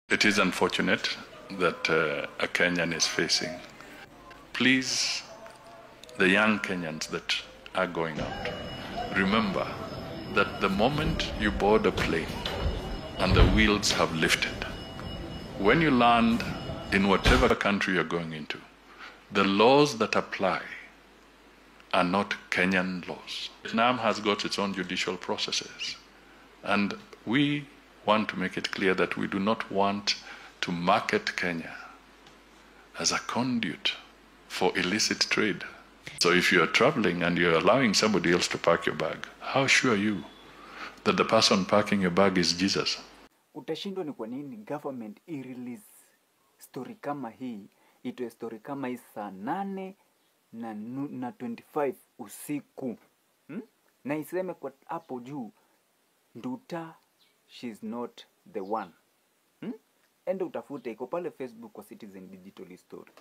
It is unfortunate that a Kenyan is facing. Please, the young Kenyans that are going out, remember that the moment you board a plane and the wheels have lifted, when you land in whatever country you're going into, the laws that apply are not Kenyan laws. Vietnam has got its own judicial processes, and we want to make it clear that we do not want to market Kenya as a conduit for illicit trade. So if you are traveling and you're allowing somebody else to park your bag, how sure are you that the person parking your bag is Jesus? Utashindwa ni kwa nini government i-release story kama hii, itoe story kama hii saa 8 na 25 usiku. Na iseme kwa hapo juu, Nduta, she's not the one. Enda utafute, iko pale Facebook kwa Citizen Digital Story.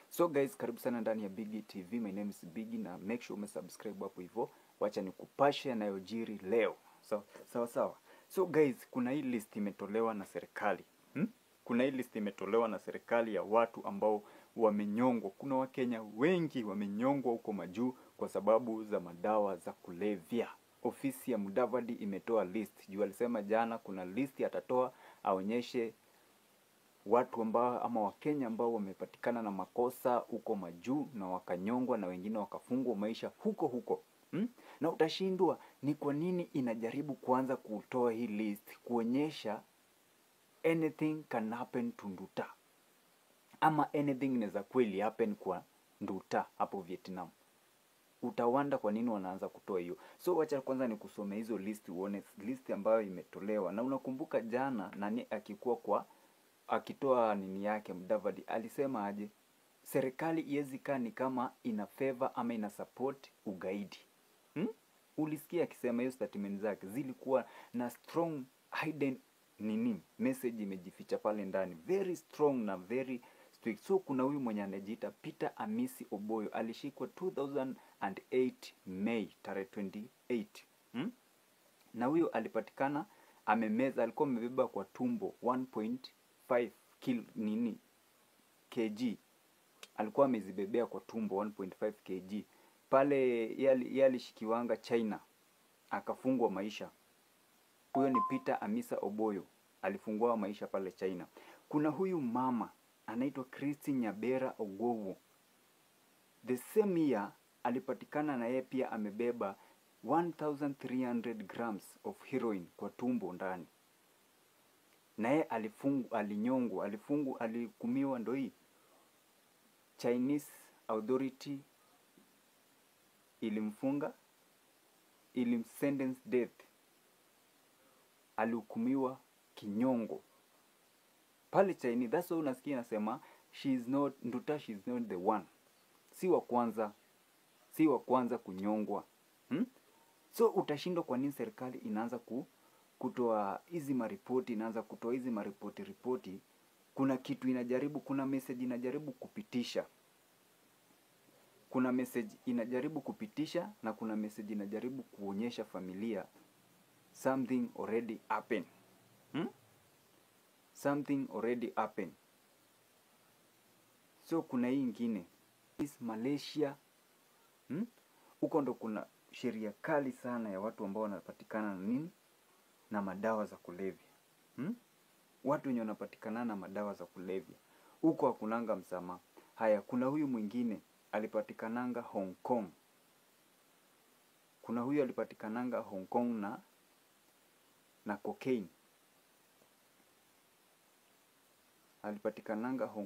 So guys, karibu sana ndani ya Biggie TV. My name is Biggie, na make sure umesubscribe hapo hivyo. Wacha nikupashe yanayojiri leo. Sawa. So guys, kuna hii list imetolewa na serikali. Kuna hii list imetolewa na serikali ya watu ambao wamenyongwa. Kuna Wakenya wengi wamenyongwa huko majuu kwa sababu za madawa za kulevya. Ofisi ya Mudavadi imetoa list. Juu alisema jana kuna list atatoa aonyeshe watu ambao ama Wakenya ambao wamepatikana na makosa huko majuu na wakanyongwa na wengine wakafungwa maisha huko. Na utashindwa ni kwa nini inajaribu kuanza kutoa hii list kuonyesha anything can happen to Nduta, ama anything inaweza kweli happen kwa Nduta hapo Vietnam. Utawanda kwa nini wanaanza kutoa hiyo. So wacha kwanza nikusome hizo list uone list ambayo imetolewa. Na unakumbuka jana nani akitoa nini yake Mudavadi alisema aje? Serikali iwezi kaa ni kama ina favor ama ina support ugaidi. Ulisikia akisema hiyo statement zake zilikuwa na strong hidden message imejificha pale ndani, very strong na very strict. So kuna huyu mwenye anajiita Peter Amisi Oboyo, alishikwa 2008 May tarehe 28. Na huyo alipatikana amemeza, alikuwa amebeba kwa tumbo 1.5 kg. Alikuwa amezibebea kwa tumbo 1.5 kg. Pale yeye alishikiwanga China, akafungwa maisha. Huyo ni Peter Amisa Oboyo, alifungwa maisha pale China. Kuna huyu mama anaitwa Christy Nyabera Ogowo. The same year alipatikana na yeye pia amebeba 1300 grams of heroin kwa tumbo ndani. Na yeye alikumiwa ndo hii. Chinese authority ilimfunga, ilimsentence death. Alihukumiwa kinyongo pale China. That's why unasikia nasema Nduta she's not the one. Si wa kwanza kunyongwa. So utashindwa kwa nini serikali inaanza kutoa hizi maripoti, inaanza kutoa hizi maripoti. Kuna kitu inajaribu, kuna message inajaribu kupitisha. Kuna message inajaribu kupitisha na kuna message inajaribu kuonyesha familia something already happened. Something already happened. So kuna hii ingine is Malaysia. Huko ndo kuna sheria kali sana ya watu ambao wanapatikana na madawa za kulevya. Watu wenye wanapatikana na madawa za kulevya huko hakunanga msamaha. Haya, kuna huyu mwingine alipatikananga Hong Kong. Kuna huyu alipatikananga Hong Kong na cocaine. Alipatikananga Hong